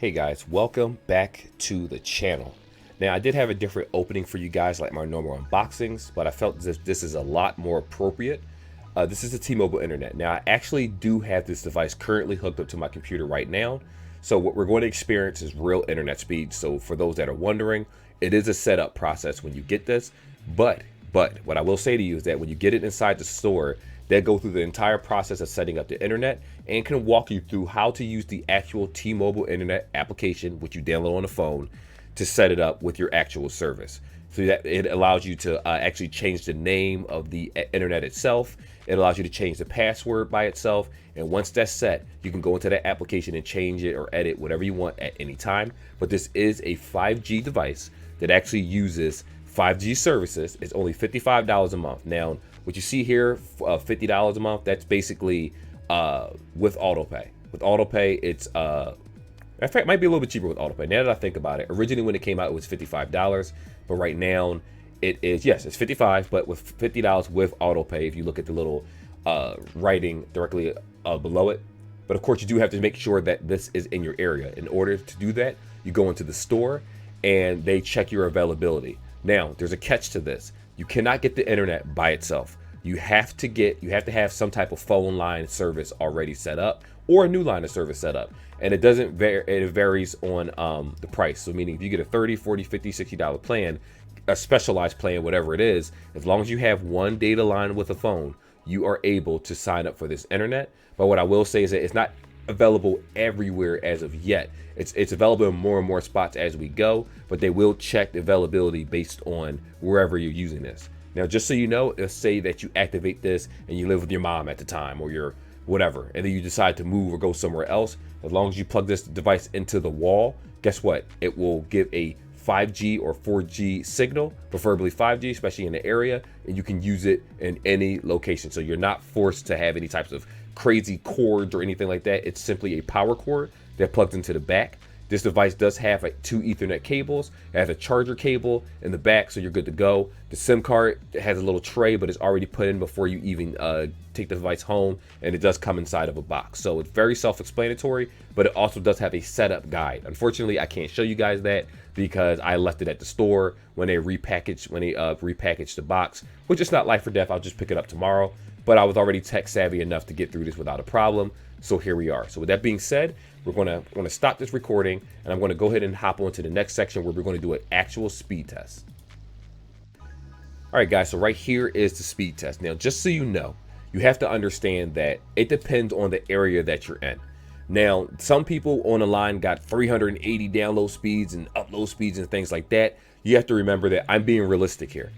Hey guys, welcome back to the channel. Now I did have a different opening for you guys like my normal unboxings, but I felt this is a lot more appropriate. This is the T-Mobile internet. Now I actually do have this device currently hooked up to my computer right now. So what we're going to experience is real internet speed. So for those that are wondering, it is a setup process when you get this. But what I will say to you is that when you get it inside the store, they go through the entire process of setting up the internet and can walk you through how to use the actual T-Mobile internet application, which you download on the phone, to set it up with your actual service. So that it allows you to actually change the name of the internet itself. It allows you to change the password by itself. And once that's set, you can go into that application and change it or edit whatever you want at any time. But this is a 5G device that actually uses 5G services. It's only $55 a month. Now, what you see here, $50 a month, that's basically with autopay. With autopay, it's in fact, it might be a little bit cheaper with autopay. Now that I think about it, originally when it came out, it was $55, but right now it is, yes, it's $55, but with $50 with autopay. If you look at the little writing directly below it. But of course, you do have to make sure that this is in your area. In order to do that, you go into the store and they check your availability. Now, there's a catch to this. You cannot get the internet by itself. You have to have some type of phone line service already set up or a new line of service set up. And it doesn't vary, it varies on the price. So meaning if you get a $30, $40, $50, $60 plan, a specialized plan, whatever it is, as long as you have one data line with a phone, you are able to sign up for this internet. But what I will say is that it's not available everywhere as of yet. It's available in more and more spots as we go, but they will check the availability based on wherever you're using this. Now, just so you know, let's say that you activate this and you live with your mom at the time or your whatever, and then you decide to move or go somewhere else. As long as you plug this device into the wall, guess what? It will give a 5G or 4G signal, preferably 5G, especially in the area, and you can use it in any location. So you're not forced to have any types of crazy cords or anything like that. It's simply a power cord that plugs into the back. This device does have two Ethernet cables. It has a charger cable in the back, so you're good to go. The SIM card has a little tray, but it's already put in before you even take the device home, and it does come inside of a box. So it's very self-explanatory, but it also does have a setup guide. Unfortunately, I can't show you guys that because I left it at the store when they repackaged the box, which is not life or death. I'll just pick it up tomorrow. But I was already tech savvy enough to get through this without a problem. So here we are. So with that being said, we're gonna stop this recording and I'm gonna go ahead and hop on to the next section where we're gonna do an actual speed test. All right, guys, so right here is the speed test. Now, just so you know, you have to understand that it depends on the area that you're in. Now, some people on the line got 380 download speeds and upload speeds and things like that. You have to remember that I'm being realistic here.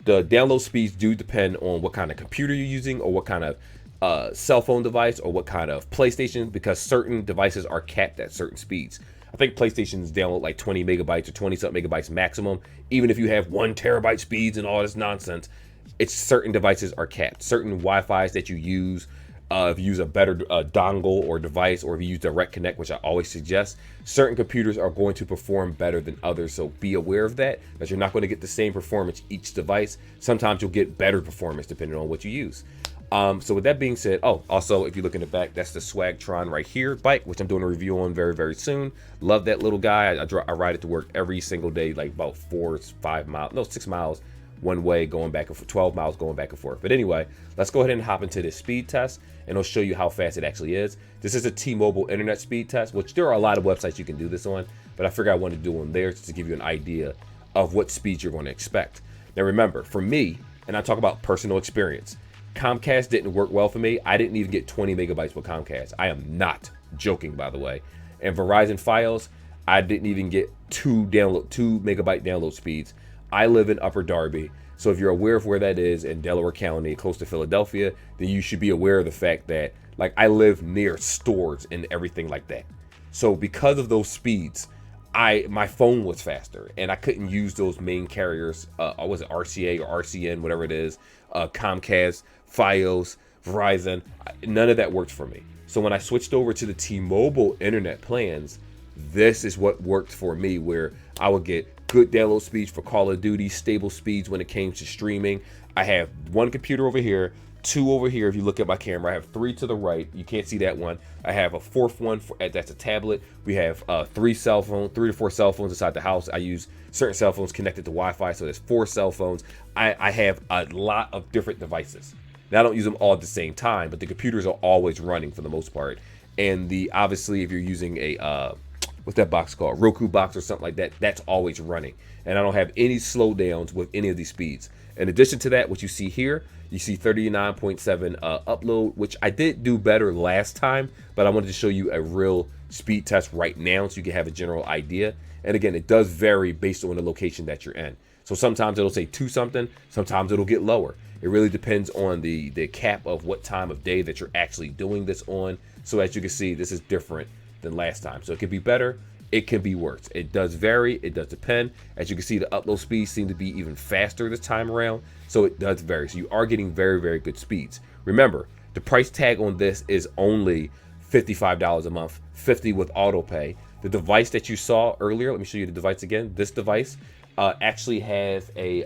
The download speeds do depend on what kind of computer you're using or what kind of cell phone device or what kind of PlayStation, because certain devices are capped at certain speeds. I think PlayStations download like 20 megabytes or 20 something megabytes maximum. Even if you have 1 terabyte speeds and all this nonsense, it's certain devices are capped. Certain Wi-Fi's that you use, if you use a better dongle or device, or if you use direct connect, which I always suggest, certain computers are going to perform better than others. So be aware of that, you're not going to get the same performance each device. Sometimes you'll get better performance depending on what you use. So with that being said, also, if you look in the back, that's the Swagtron right here bike, which I'm doing a review on very, very soon. Love that little guy. I ride it to work every single day, like about 6 miles one way, going back and forth, 12 miles going back and forth. But anyway, let's go ahead and hop into this speed test and I'll show you how fast it actually is. This is a T-Mobile internet speed test, which there are a lot of websites you can do this on, but I figured I wanted to do one there just to give you an idea of what speeds you're going to expect. Now remember, for me, and I talk about personal experience, Comcast didn't work well for me. I didn't even get 20 megabytes with Comcast. I am not joking, by the way. And Verizon Fios, I didn't even get 2 megabyte download speeds. I live in Upper Darby, so if you're aware of where that is in Delaware County, close to Philadelphia, then you should be aware of the fact that, like, I live near stores and everything like that. So because of those speeds, my phone was faster, and I couldn't use those main carriers. Was it RCA or RCN, whatever it is, Comcast, Fios, Verizon? None of that worked for me. So when I switched over to the T-Mobile internet plans, this is what worked for me, where I would get good download speeds for Call of Duty, stable speeds when it came to streaming. I have one computer over here, two over here. If you look at my camera, I have three to the right. You can't see that one. I have a fourth one that's a tablet. We have three to four cell phones inside the house. I use certain cell phones connected to Wi-Fi, so there's 4 cell phones. I have a lot of different devices. Now I don't use them all at the same time, but the computers are always running for the most part. And obviously if you're using a what's that box called, Roku box or something like that, that's always running. And I don't have any slowdowns with any of these speeds. In addition to that, what you see here, you see 39.7 upload, which I did do better last time, but I wanted to show you a real speed test right now so you can have a general idea. And again, it does vary based on the location that you're in. So sometimes it'll say 2 something, sometimes it'll get lower. It really depends on the cap of what time of day that you're actually doing this on. So as you can see, this is different than last time. So it could be better, it can be worse. It does vary, it does depend. As you can see, the upload speeds seem to be even faster this time around. So it does vary. So you are getting very, very good speeds. Remember, the price tag on this is only $55 a month, $50 with auto pay. The device that you saw earlier, let me show you the device again. This device actually has a,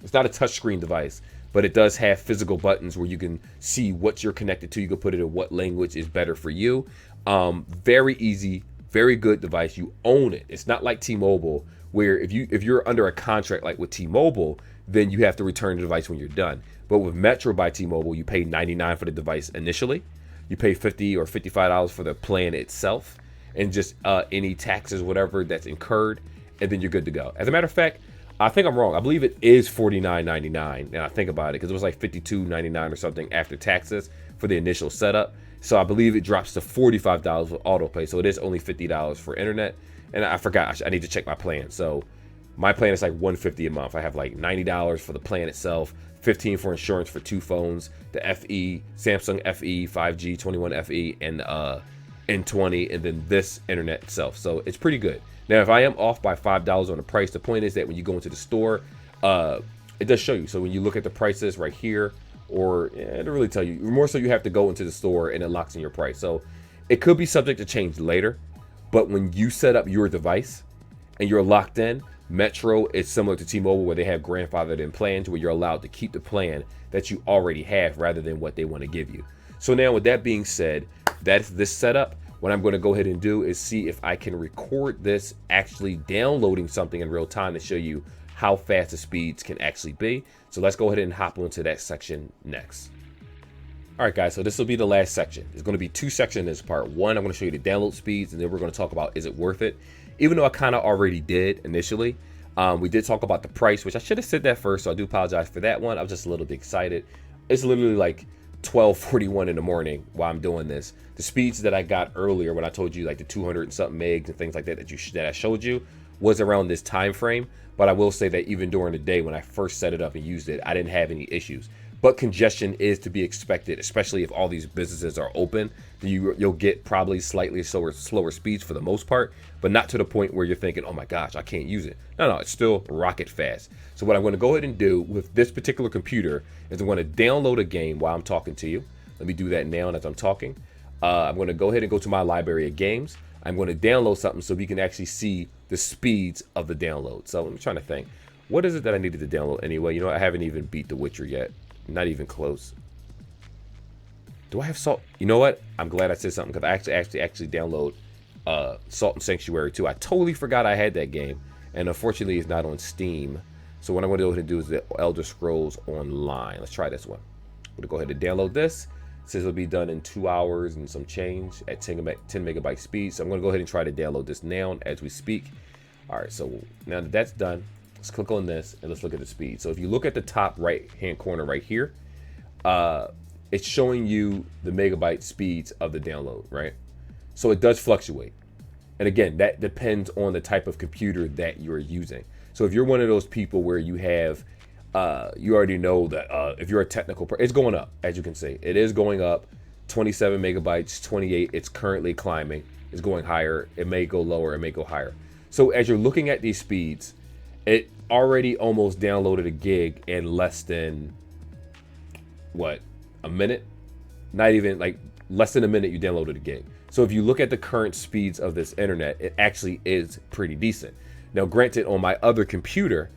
it's not a touchscreen device, but it does have physical buttons where you can see what you're connected to. You can put it in what language is better for you. Very easy, very good device. You own it. It's not like T-Mobile, where if you're under a contract like with T-Mobile, then you have to return the device when you're done. But with Metro by T-Mobile, you pay $99 for the device initially. You pay $50 or $55 for the plan itself, and just any taxes, whatever that's incurred, and then you're good to go. As a matter of fact, I think I'm wrong. I believe it is $49.99. Now I think about it, because it was like $52.99 or something after taxes for the initial setup. So I believe it drops to $45 with auto pay. So it is only $50 for internet. And I forgot, I need to check my plan. So my plan is like $150 a month. I have like $90 for the plan itself, $15 for insurance for 2 phones, the FE, Samsung FE, 5G, 21 FE, and N20, and then this internet itself. So it's pretty good. Now, if I am off by $5 on the price, the point is that when you go into the store, it does show you. So when you look at the prices right here, or it'll really tell you. More so you have to go into the store and it locks in your price. So it could be subject to change later, but when you set up your device and you're locked in, Metro is similar to T-Mobile, where they have grandfathered in plans where you're allowed to keep the plan that you already have rather than what they want to give you. So now with that being said, that's this setup. What I'm going to go ahead and do is see if I can record this actually downloading something in real time to show you how fast the speeds can actually be. So let's go ahead and hop into that section next. All right, guys, so this will be the last section. There's going to be 2 sections in this part. One, I'm going to show you the download speeds, and then we're going to talk about, is it worth it? Even though I kind of already did initially, we did talk about the price, which I should have said that first, so I do apologize for that one. I was just a little bit excited. It's literally like 12:41 in the morning while I'm doing this. The speeds that I got earlier when I told you like the 200 and something megs and things like that that I showed you was around this time frame. But I will say that even during the day when I first set it up and used it, I didn't have any issues. But congestion is to be expected, especially if all these businesses are open. You'll get probably slightly slower speeds for the most part, but not to the point where you're thinking, oh my gosh, I can't use it. No, it's still rocket fast. So what I'm going to go ahead and do with this particular computer is I'm going to download a game while I'm talking to you. Let me do that now as I'm talking. I'm going to go ahead and go to my library of games. I'm going to download something so we can actually see the speeds of the download. So I'm trying to think, what is it that I needed to download anyway? You know, I haven't even beat The Witcher yet. Not even close. Do I have Salt? You know what? I'm glad I said something, because I actually download Salt and Sanctuary 2. I totally forgot I had that game, and unfortunately it's not on Steam. So what I'm going to go ahead and do is the Elder Scrolls Online. Let's try this one. I'm going to go ahead and download this. It says it'll be done in 2 hours and some change at 10 megabyte speed. So I'm going to go ahead and try to download this now as we speak. All right, so now that that's done, let's click on this and let's look at the speed. So if you look at the top right hand corner right here, it's showing you the megabyte speeds of the download, right? So it does fluctuate. And again, that depends on the type of computer that you're using. So if you're one of those people where you have, you already know that if you're a technical person, it's going up, as you can see. It is going up, 27 megabytes, 28, it's currently climbing. It's going higher, it may go lower, it may go higher. So as you're looking at these speeds, it already almost downloaded a gig in less than, what, a minute? Not even, like, less than a minute you downloaded a gig. So if you look at the current speeds of this internet, it actually is pretty decent. Now, granted, on my other computer,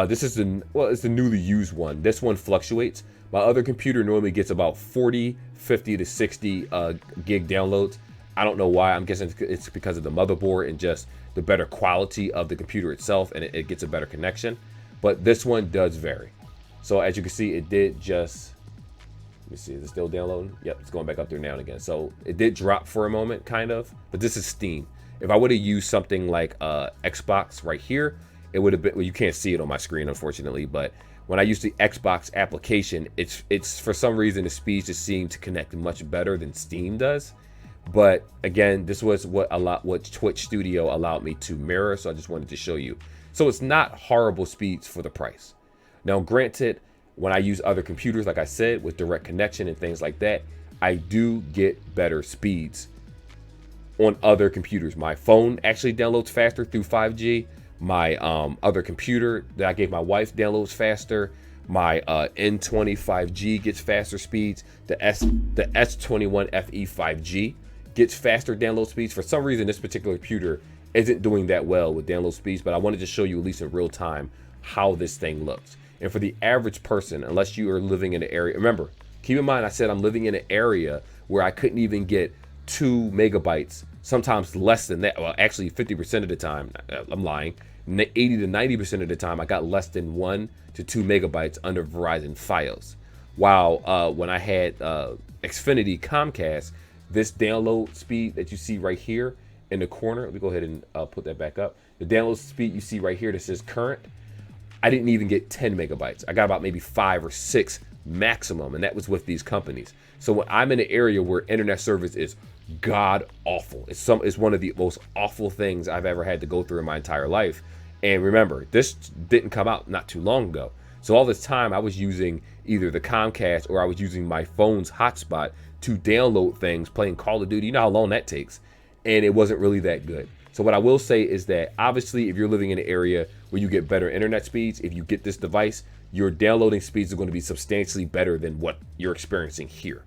This is it's the newly used one. This one fluctuates. My other computer normally gets about 40, 50 to 60 gig downloads. I don't know why. I'm guessing it's because of the motherboard and just the better quality of the computer itself, and it gets a better connection. But this one does vary. So as you can see, it did just, let me see, is it still downloading? Yep, it's going back up there now and again. So it did drop for a moment, kind of, but this is Steam. If I would have used something like Xbox right here, it would have been, well, you can't see it on my screen, unfortunately, but when I use the Xbox application, it's for some reason the speeds just seem to connect much better than Steam does. But again, this was what Twitch Studio allowed me to mirror, so I just wanted to show you. So it's not horrible speeds for the price. Now, granted, when I use other computers, like I said, with direct connection and things like that, I do get better speeds on other computers. My phone actually downloads faster through 5G. My other computer that I gave my wife downloads faster. My N20 5G gets faster speeds. The S21 FE 5G gets faster download speeds. For some reason, this particular computer isn't doing that well with download speeds, but I wanted to show you at least in real time how this thing looks. And for the average person, unless you are living in an area, remember, keep in mind I said I'm living in an area where I couldn't even get 2 megabytes, sometimes less than that. Well, actually 50% of the time, I'm lying, 80 to 90% of the time I got less than 1 to 2 megabytes under Verizon Fios. While when I had Xfinity Comcast, this download speed that you see right here in the corner, let me go ahead and put that back up. The download speed you see right here that says current, I didn't even get 10 megabytes. I got about maybe 5 or 6 maximum, and that was with these companies. So when I'm in an area where internet service is god awful, it's one of the most awful things I've ever had to go through in my entire life. And remember, this didn't come out not too long ago. So all this time I was using either the Comcast or I was using my phone's hotspot to download things, playing Call of Duty. You know how long that takes. And it wasn't really that good. So what I will say is that obviously if you're living in an area where you get better internet speeds, if you get this device, your downloading speeds are going to be substantially better than what you're experiencing here.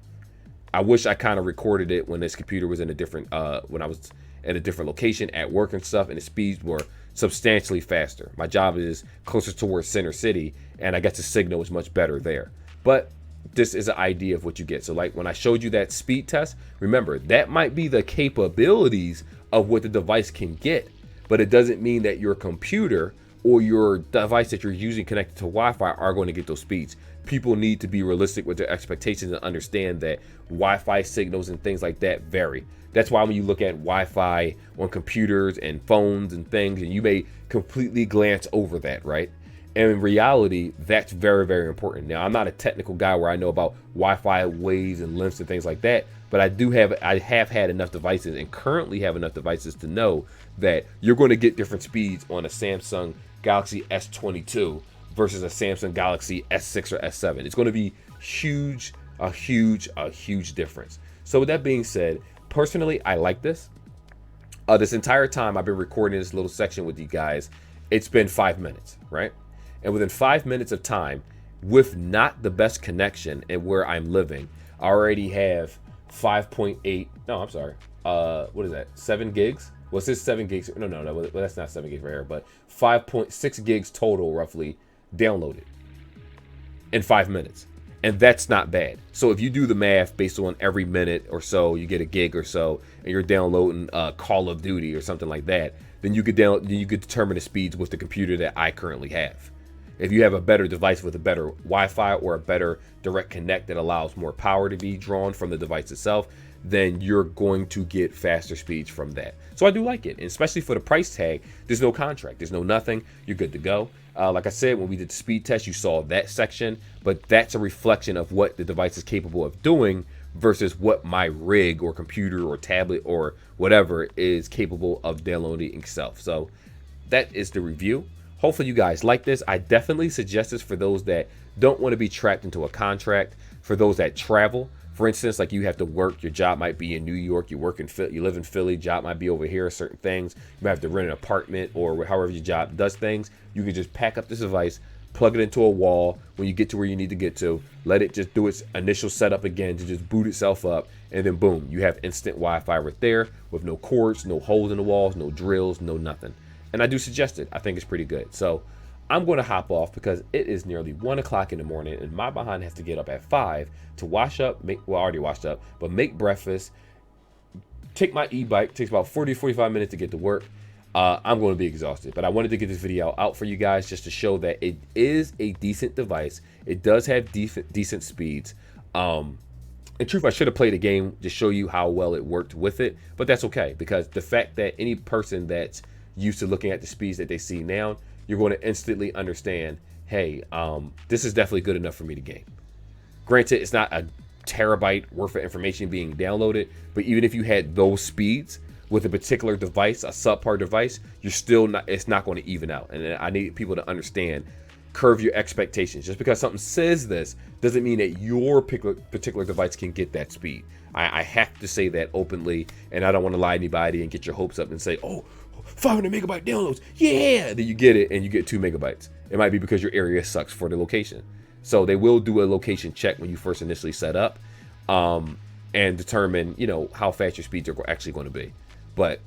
I wish I kind of recorded it when this computer was in a different, when I was at a different location at work and stuff, and the speeds were substantially faster. My job is closer towards Center City, and I guess the signal is much better there. But this is an idea of what you get. So like when I showed you that speed test, remember that might be the capabilities of what the device can get, but it doesn't mean that your computer or your device that you're using connected to Wi-Fi are going to get those speeds. People need to be realistic with their expectations and understand that Wi-Fi signals and things like that vary. That's why when you look at Wi-Fi on computers and phones and things, and you may completely glance over that, right? And in reality, that's very, very important. Now, I'm not a technical guy where I know about Wi-Fi waves and lengths and things like that, but I have had enough devices and currently have enough devices to know that you're going to get different speeds on a Samsung Galaxy S22 versus a Samsung Galaxy S6 or S7. It's going to be a huge difference. So with that being said, personally, I like this. This entire time I've been recording this little section with you guys, it's been 5 minutes, right? And within 5 minutes of time, with not the best connection and where I'm living, I already have 5.8, no, I'm sorry. What is that? 7 gigs? Well, it says 7 gigs. No, well, that's not 7 gigs right here, but 5.6 gigs total roughly downloaded in 5 minutes. And that's not bad. So if you do the math based on every minute or so, you get a gig or so, and you're downloading Call of Duty or something like that, then you could determine the speeds with the computer that I currently have. If you have a better device with a better Wi-Fi or a better direct connect that allows more power to be drawn from the device itself, then you're going to get faster speeds from that. So I do like it, and especially for the price tag, there's no contract, there's no nothing, you're good to go. Like I said, when we did the speed test, you saw that section, but that's a reflection of what the device is capable of doing versus what my rig or computer or tablet or whatever is capable of downloading itself. So that is the review. Hopefully you guys like this. I definitely suggest this for those that don't want to be trapped into a contract, for those that travel. For instance, like you have to work, your job might be in New York, you live in Philly, job might be over here, certain things. You might have to rent an apartment or however your job does things. You can just pack up this device, plug it into a wall. When you get to where you need to get to, let it just do its initial setup again to just boot itself up. And then boom, you have instant Wi-Fi right there with no cords, no holes in the walls, no drills, no nothing. And I do suggest it. I think it's pretty good. So I'm going to hop off because it is nearly 1 o'clock in the morning and my behind has to get up at 5 to wash up, well, I already washed up, but make breakfast, take my e-bike. Takes about 40-45 minutes to get to work. I'm going to be exhausted, but I wanted to get this video out for you guys just to show that it is a decent device. It does have decent speeds. In truth, I should have played a game to show you how well it worked with it, but that's okay, because the fact that any person that's used to looking at the speeds that they see now, you're going to instantly understand, hey, this is definitely good enough for me to game. Granted, it's not a terabyte worth of information being downloaded, but even if you had those speeds with a particular device, a subpar device, you're still not, it's not going to even out. And I need people to understand, curve your expectations. Just because something says this doesn't mean that your particular device can get that speed. I have to say that openly, and I don't want to lie to anybody and get your hopes up and say, oh, 500 megabyte downloads, yeah, then you get it and you get 2 megabytes. It might be because your area sucks for the location. So they will do a location check when you first initially set up, and determine, you know, how fast your speeds are actually going to be. But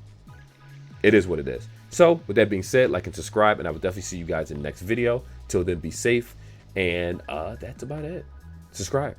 it is what it is. So with that being said, like and subscribe, and I will definitely see you guys in the next video. Till then, be safe, and that's about it. Subscribe.